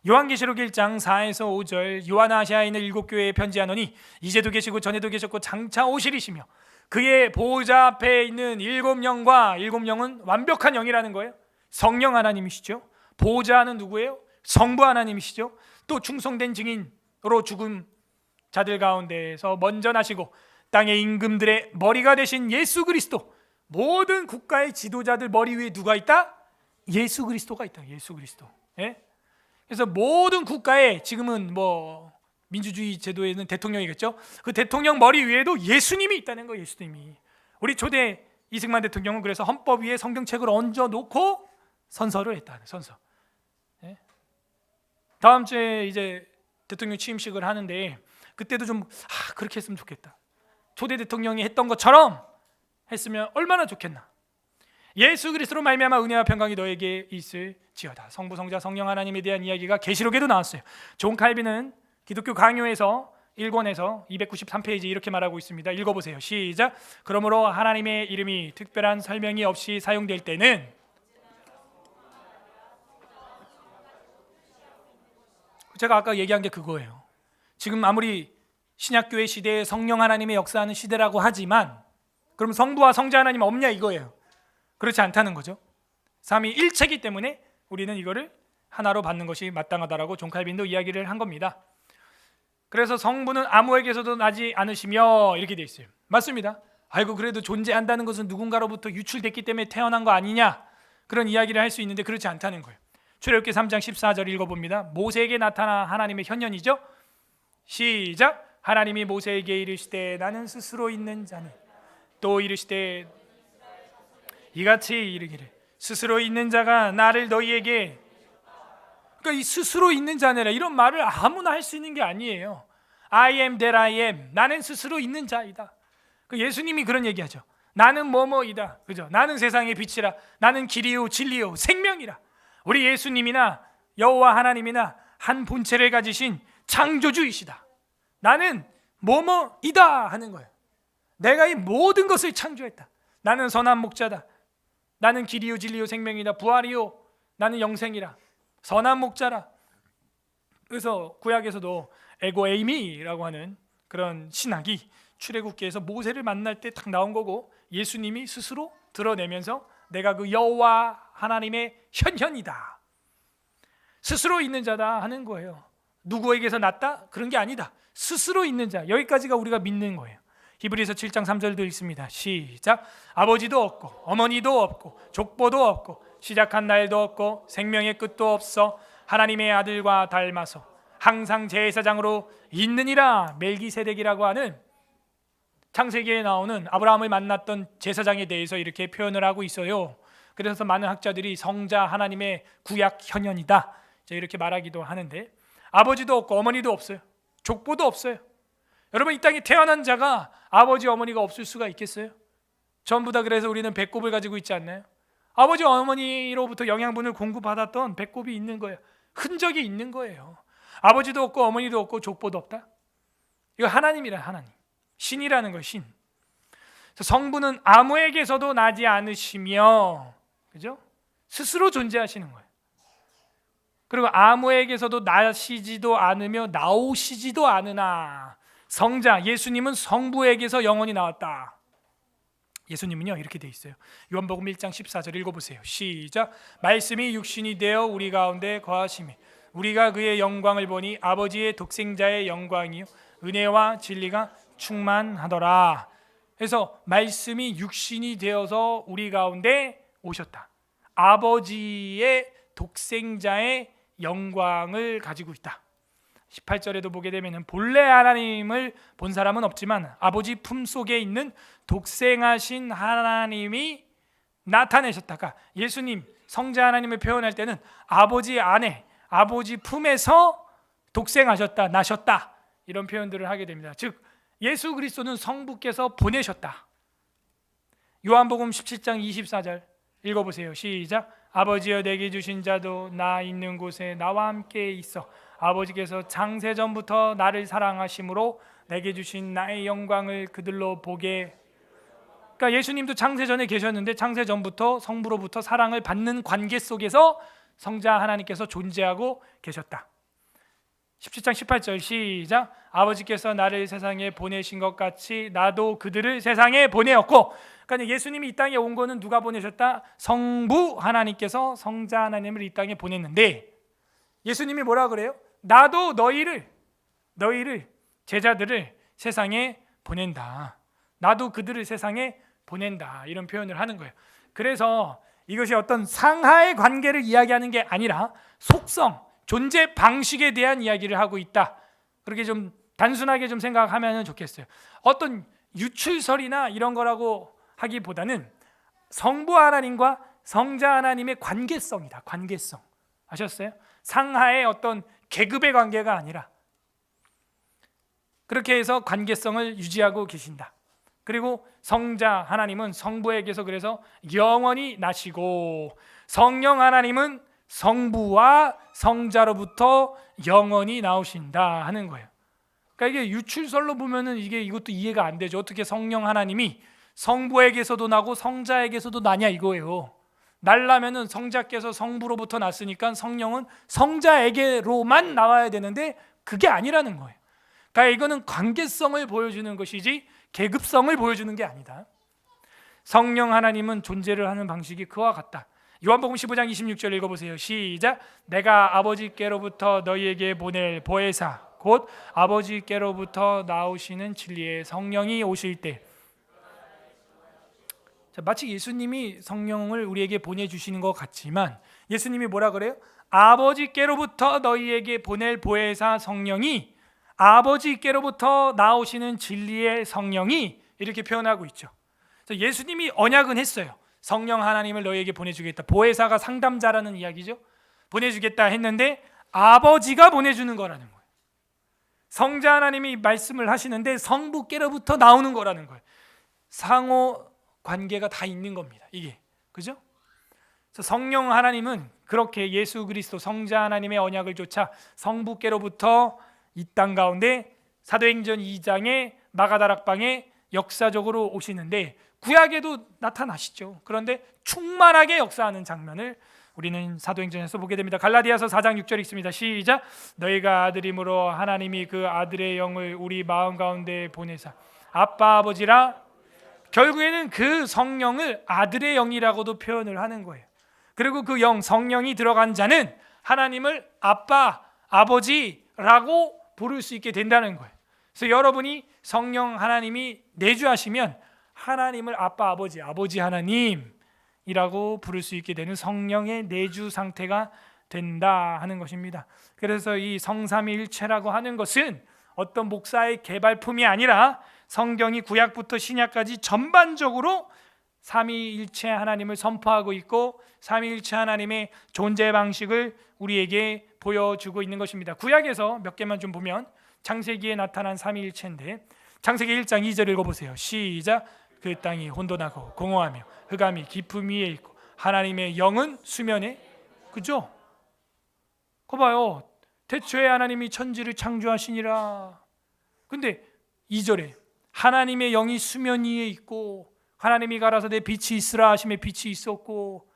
요한계시록 1장 4에서 5절 요한아시아에 있는 7교회에 편지하노니 이제도 계시고 전에도 계셨고 장차 오시리시며 그의 보호자 앞에 있는 7영과 7영은 완벽한 영이라는 거예요. 성령 하나님이시죠. 보호자는 누구예요? 성부 하나님이시죠. 또 충성된 증인으로 죽은 자들 가운데에서 먼저 나시고 땅의 임금들의 머리가 되신 예수 그리스도. 모든 국가의 지도자들 머리 위에 누가 있다? 예수 그리스도가 있다. 예수 그리스도. 예? 그래서 모든 국가에 지금은 뭐 민주주의 제도에는 대통령이겠죠. 그 대통령 머리 위에도 예수님이 있다는 거예요. 예수님이. 우리 초대 이승만 대통령은 그래서 헌법 위에 성경책을 얹어 놓고 선서를 했다는 선서. 예? 다음 주에 이제 대통령 취임식을 하는데 그때도 좀 그렇게 했으면 좋겠다. 초대 대통령이 했던 것처럼 했으면 얼마나 좋겠나. 예수 그리스도로 말미암아 은혜와 평강이 너에게 있을지어다. 성부, 성자, 성령 하나님에 대한 이야기가 계시록에도 나왔어요. 존 칼빈은 기독교 강요에서 1권에서 293페이지 이렇게 말하고 있습니다. 읽어보세요. 시작. 그러므로 하나님의 이름이 특별한 설명이 없이 사용될 때는 제가 아까 얘기한 게 그거예요. 지금 아무리 신약교회 시대에 성령 하나님의 역사하는 시대라고 하지만 그럼 성부와 성자 하나님 없냐 이거예요. 그렇지 않다는 거죠. 삼위일체이기 때문에 우리는 이거를 하나로 받는 것이 마땅하다라고 존 칼빈도 이야기를 한 겁니다. 그래서 성부는 아무에게서도 나지 않으시며 이렇게 돼 있어요. 맞습니다. 아이고 그래도 존재한다는 것은 누군가로부터 유출됐기 때문에 태어난 거 아니냐, 그런 이야기를 할 수 있는데 그렇지 않다는 거예요. 출애굽기 3장 14절 읽어봅니다. 모세에게 나타나 하나님의 현현이죠. 시작. 하나님이 모세에게 이르시되 나는 스스로 있는 자니, 또 이르시되 이같이 이르기를 스스로 있는 자가 나를 너희에게, 그러니까 이 스스로 있는 자네라 이런 말을 아무나 할 수 있는 게 아니에요. I am that I am. 나는 스스로 있는 자이다. 예수님이 그런 얘기하죠. 나는 뭐뭐이다. 그죠? 나는 세상의 빛이라. 나는 길이요 진리요 생명이라. 우리 예수님이나 여호와 하나님이나 한 본체를 가지신 창조주이시다. 나는 뭐뭐이다 하는 거예요. 내가 이 모든 것을 창조했다. 나는 선한 목자다. 나는 길이요 진리요 생명이다. 부활이요 나는 영생이라. 선한 목자라. 그래서 구약에서도 에고 에이미라고 하는 그런 신학이 출애굽기에서 모세를 만날 때 딱 나온 거고, 예수님이 스스로 드러내면서 내가 그 여호와 하나님의 현현이다, 스스로 있는 자다 하는 거예요. 누구에게서 났다? 그런 게 아니다. 스스로 있는 자. 여기까지가 우리가 믿는 거예요. 히브리서 7장 3절도 읽습니다. 시작. 아버지도 없고 어머니도 없고 족보도 없고 시작한 날도 없고 생명의 끝도 없어 하나님의 아들과 닮아서 항상 제사장으로 있느니라. 멜기세덱이라고 하는 창세기에 나오는 아브라함을 만났던 제사장에 대해서 이렇게 표현을 하고 있어요. 그래서 많은 학자들이 성자 하나님의 구약 현현이다 이렇게 말하기도 하는데, 아버지도 없고 어머니도 없어요. 족보도 없어요. 여러분, 이 땅에 태어난 자가 아버지 어머니가 없을 수가 있겠어요? 전부 다 그래서 우리는 배꼽을 가지고 있지 않나요? 아버지 어머니로부터 영양분을 공급받았던 배꼽이 있는 거예요. 흔적이 있는 거예요. 아버지도 없고 어머니도 없고 족보도 없다. 이거 하나님이라. 하나님, 신이라는 거예요. 신. 성부는 아무에게서도 나지 않으시며, 그죠? 스스로 존재하시는 거예요. 그리고 아무에게서도 나시지도 않으며 나오시지도 않으나 성자 예수님은 성부에게서 영원히 나왔다. 예수님은요 이렇게 돼 있어요. 요한복음 1장 14절 읽어보세요. 시작. 말씀이 육신이 되어 우리 가운데 거하시매 우리가 그의 영광을 보니 아버지의 독생자의 영광이요 은혜와 진리가 충만하더라. 그래서 말씀이 육신이 되어서 우리 가운데 오셨다. 아버지의 독생자의 영광을 가지고 있다. 18절에도 보게 되면 본래 하나님을 본 사람은 없지만 아버지 품속에 있는 독생하신 하나님이 나타내셨다가, 예수님 성자 하나님을 표현할 때는 아버지 안에 아버지 품에서 독생하셨다, 나셨다 이런 표현들을 하게 됩니다. 즉 예수 그리스도는 성부께서 보내셨다. 요한복음 17장 24절 읽어보세요. 시작. 아버지여 내게 주신 자도 나 있는 곳에 나와 함께 있어 아버지께서 창세전부터 나를 사랑하심으로 내게 주신 나의 영광을 그들로 보게. 그러니까 예수님도 창세전에 계셨는데 창세전부터 성부로부터 사랑을 받는 관계 속에서 성자 하나님께서 존재하고 계셨다. 17장 18절 시작. 아버지께서 나를 세상에 보내신 것 같이 나도 그들을 세상에 보내었고. 그러니까 예수님이 이 땅에 온 거는 누가 보내셨다? 성부 하나님께서 성자 하나님을 이 땅에 보냈는데, 예수님이 뭐라 그래요? 나도 너희를 제자들을 세상에 보낸다. 나도 그들을 세상에 보낸다. 이런 표현을 하는 거예요. 그래서 이것이 어떤 상하의 관계를 이야기하는 게 아니라 속성, 존재 방식에 대한 이야기를 하고 있다. 그렇게 좀 단순하게 좀 생각하면 좋겠어요. 어떤 유출설이나 이런 거라고 하기보다는 성부 하나님과 성자 하나님의 관계성이다. 관계성. 아셨어요? 상하의 어떤 계급의 관계가 아니라 그렇게 해서 관계성을 유지하고 계신다. 그리고 성자 하나님은 성부에게서 그래서 영원히 나시고, 성령 하나님은 성부와 성자로부터 영원히 나오신다 하는 거예요. 그러니까 이게 유출설로 보면은 이것도 이해가 안 되죠. 어떻게 성령 하나님이 성부에게서도 나고 성자에게서도 나냐 이거예요. 날라면은 성자께서 성부로부터 났으니까 성령은 성자에게로만 나와야 되는데 그게 아니라는 거예요. 그러니까 이거는 관계성을 보여주는 것이지 계급성을 보여주는 게 아니다. 성령 하나님은 존재를 하는 방식이 그와 같다. 요한복음 15장 26절 읽어보세요. 시작. 내가 아버지께로부터 너희에게 보낼 보혜사 곧 아버지께로부터 나오시는 진리의 성령이 오실 때. 자, 마치 예수님이 성령을 우리에게 보내주시는 것 같지만 예수님이 뭐라 그래요? 아버지께로부터 너희에게 보낼 보혜사 성령이, 아버지께로부터 나오시는 진리의 성령이, 이렇게 표현하고 있죠. 예수님이 언약은 했어요. 성령 하나님을 너희에게 보내주겠다. 보혜사가 상담자라는 이야기죠. 보내주겠다 했는데 아버지가 보내주는 거라는 거예요. 성자 하나님이 말씀을 하시는데 성부께로부터 나오는 거라는 거예요. 상호 관계가 다 있는 겁니다. 이게, 그죠? 그래서 성령 하나님은 그렇게 예수 그리스도 성자 하나님의 언약을 좇아 성부께로부터 이 땅 가운데 사도행전 2장의 마가다락방에 역사적으로 오시는데 구약에도 나타나시죠. 그런데 충만하게 역사하는 장면을 우리는 사도행전에서 보게 됩니다. 갈라디아서 4장 6절 읽습니다. 시작. 너희가 아들임으로 하나님이 그 아들의 영을 우리 마음 가운데 보내사 아빠 아버지라. 결국에는 그 성령을 아들의 영이라고도 표현을 하는 거예요. 그리고 그 영, 성령이 들어간 자는 하나님을 아빠, 아버지라고 부를 수 있게 된다는 거예요. 그래서 여러분이 성령 하나님이 내주하시면 하나님을 아빠, 아버지, 아버지 하나님이라고 부를 수 있게 되는 성령의 내주 상태가 된다 하는 것입니다. 그래서 이 성삼위일체라고 하는 것은 어떤 목사의 개발품이 아니라 성경이 구약부터 신약까지 전반적으로 삼위일체 하나님을 선포하고 있고 삼위일체 하나님의 존재 방식을 우리에게 보여주고 있는 것입니다. 구약에서 몇 개만 좀 보면 창세기에 나타난 삼위일체인데 창세기 1장 2절 읽어보세요. 시작. 그 땅이 혼돈하고 공허하며 흑암이 깊음 위에 있고 하나님의 영은 수면에. 그죠? 거 봐요. 태초에 하나님이 천지를 창조하시니라. 근데 2절에 하나님의 영이 수면 위에 있고 하나님이 가라사대 빛이 있으라 하심에 빛이 있었고.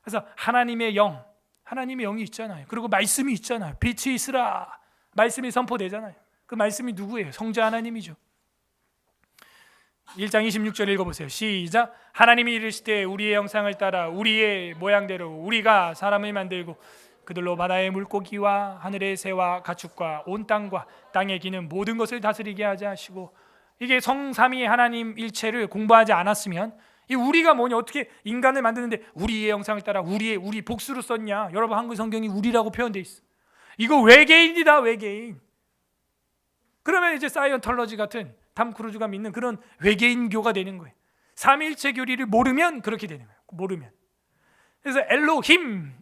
그래서 하나님의 영, 하나님의 영이 있잖아요. 그리고 말씀이 있잖아요. 빛이 있으라, 말씀이 선포되잖아요. 그 말씀이 누구예요? 성자 하나님이죠. 1장 26절 읽어보세요. 시작. 하나님이 이르시되 우리의 형상을 따라 우리의 모양대로 우리가 사람을 만들고 그들로 바다의 물고기와 하늘의 새와 가축과 온 땅과 땅에 기는 모든 것을 다스리게 하자 하시고. 이게 성삼위 하나님 일체를 공부하지 않았으면 이 우리가 뭐냐, 어떻게 인간을 만드는데 우리의 형상을 따라 우리 복수로 썼냐. 여러분 한글 성경이 우리라고 표현되어 있어. 이거 외계인이다, 외계인. 그러면 이제 사이언톨러지 같은 탐 크루즈가 믿는 그런 외계인교가 되는 거예요. 삼위일체 교리를 모르면 그렇게 되는 거예요. 모르면. 그래서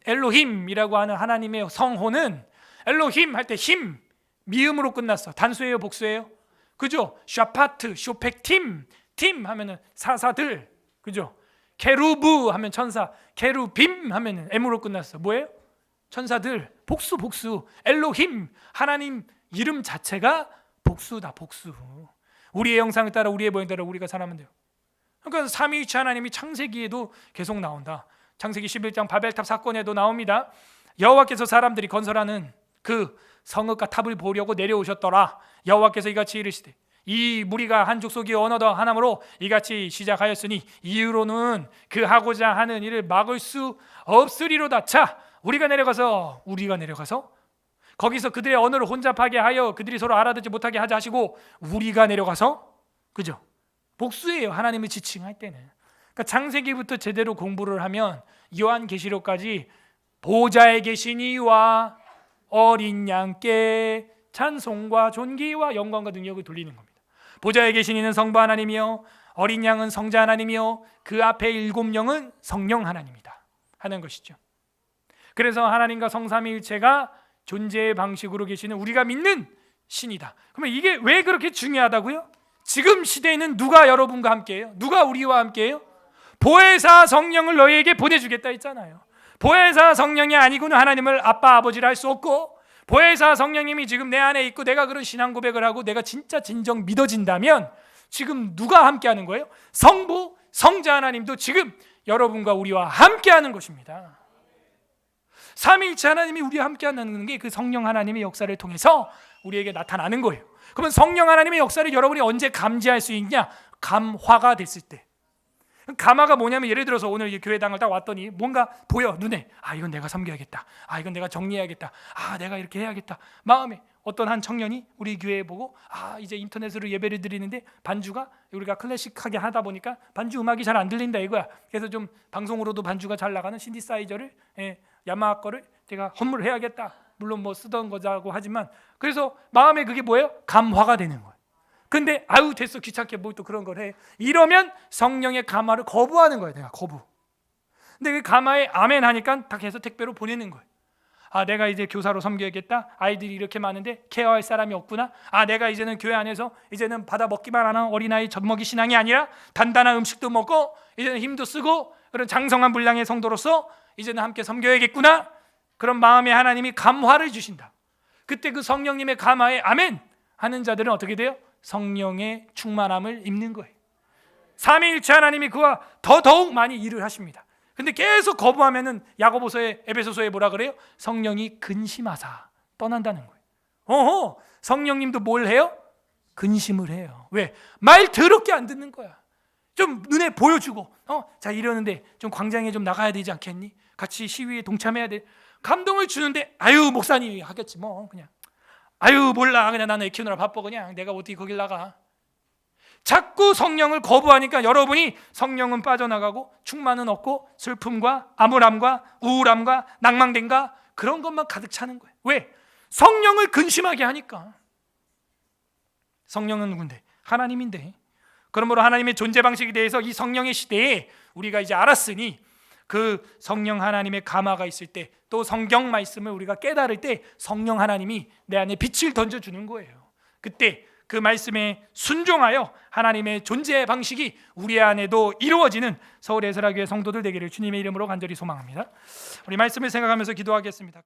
엘로힘이라고 하는 하나님의 성호는 엘로힘 할 때 힘 미음으로 끝났어. 단수예요, 복수예요? 그죠? 샤파트, 쇼펙팀, 팀 하면은 사사들, 그죠? 케루브 하면 천사, 케루빔 하면은 M으로 끝났어. 뭐예요? 천사들. 복수. 엘로힘, 하나님 이름 자체가 복수다, 복수. 우리의 형상을 따라 우리의 모양 따라 우리가 살아면 돼요. 그러니까 삼위일체 하나님이 창세기에도 계속 나온다. 창세기 11장 바벨탑 사건에도 나옵니다. 여호와께서 사람들이 건설하는 그 성읍과 탑을 보려고 내려오셨더라. 여호와께서 이같이 이르시되 이 무리가 한 족속이 언어도 하나므로 이같이 시작하였으니 이후로는 그 하고자 하는 일을 막을 수 없으리로다. 자, 우리가 내려가서 거기서 그들의 언어를 혼잡하게 하여 그들이 서로 알아듣지 못하게 하자 하시고 우리가 내려가서, 그죠? 복수예요, 하나님을 지칭할 때는. 그러니까 창세기부터 제대로 공부를 하면 요한계시록까지 보좌에 계신 이와 어린 양께 찬송과 존귀와 영광과 능력을 돌리는 겁니다. 보좌에 계신 이는 성부 하나님이요 어린 양은 성자 하나님이요 그 앞에 7영은 성령 하나님이다 하는 것이죠. 그래서 하나님과 성삼위일체가 존재의 방식으로 계시는 우리가 믿는 신이다. 그러면 이게 왜 그렇게 중요하다고요? 지금 시대에는 누가 여러분과 함께해요? 누가 우리와 함께해요? 보혜사 성령을 너희에게 보내주겠다 했잖아요. 보혜사 성령이 아니고는 하나님을 아빠 아버지라 할 수 없고, 보혜사 성령님이 지금 내 안에 있고 내가 그런 신앙 고백을 하고 내가 진짜 진정 믿어진다면 지금 누가 함께하는 거예요? 성부, 성자 하나님도 지금 여러분과 우리와 함께하는 것입니다. 삼위일체 하나님이 우리와 함께하는 게 그 성령 하나님의 역사를 통해서 우리에게 나타나는 거예요. 그러면 성령 하나님의 역사를 여러분이 언제 감지할 수 있냐? 감화가 됐을 때. 감화가 뭐냐면 예를 들어서 오늘 이 교회당을 딱 왔더니 뭔가 보여 눈에. 아 이건 내가 섬겨야겠다. 아 이건 내가 정리해야겠다. 아 내가 이렇게 해야겠다. 마음에 어떤 한 청년이 우리 교회 보고 아 이제 인터넷으로 예배를 드리는데 반주가 우리가 클래식하게 하다 보니까 반주 음악이 잘 안 들린다 이거야. 그래서 좀 방송으로도 반주가 잘 나가는 신디사이저를 야마하 거를 제가 헌물해야겠다. 물론 뭐 쓰던 거자고 하지만 그래서 마음에 그게 뭐예요? 감화가 되는 거예요. 근데 아유 됐어 귀찮게 뭐 또 그런 걸 해. 이러면 성령의 감화를 거부하는 거예요. 내가 거부. 근데 그 감화에 아멘 하니까 딱 해서 택배로 보내는 거예요. 아 내가 이제 교사로 섬겨야겠다. 아이들이 이렇게 많은데 케어할 사람이 없구나. 아 내가 이제는 교회 안에서 이제는 받아 먹기만 하는 어린아이 젖먹이 신앙이 아니라 단단한 음식도 먹고 이제는 힘도 쓰고 그런 장성한 분량의 성도로서 이제는 함께 섬겨야겠구나. 그런 마음에 하나님이 감화를 주신다. 그때 그 성령님의 감화에 아멘 하는 자들은 어떻게 돼요? 성령의 충만함을 입는 거예요. 삼위일체 하나님이 그와 더더욱 많이 일을 하십니다. 근데 계속 거부하면은 야고보서에 에베소서에 뭐라 그래요? 성령이 근심하사 떠난다는 거예요. 어허, 성령님도 뭘 해요? 근심을 해요. 왜? 말 더럽게 안 듣는 거야. 좀 눈에 보여주고 자 이러는데 좀 광장에 좀 나가야 되지 않겠니? 같이 시위에 동참해야 돼. 감동을 주는데 아유 목사님이 하겠지 뭐 그냥 아유 몰라 그냥 나는 애 키우느라 바빠 그냥 내가 어떻게 거길 나가. 자꾸 성령을 거부하니까 여러분이 성령은 빠져나가고 충만은 없고 슬픔과 암울함과 우울함과 낭망됨과 그런 것만 가득 차는 거예요. 왜? 성령을 근심하게 하니까. 성령은 누군데? 하나님인데. 그러므로 하나님의 존재 방식에 대해서 이 성령의 시대에 우리가 이제 알았으니 그 성령 하나님의 감화가 있을 때 또 성경 말씀을 우리가 깨달을 때 성령 하나님이 내 안에 빛을 던져주는 거예요. 그때 그 말씀에 순종하여 하나님의 존재 방식이 우리 안에도 이루어지는 서울 에스라교회 성도들 되기를 주님의 이름으로 간절히 소망합니다. 우리 말씀을 생각하면서 기도하겠습니다.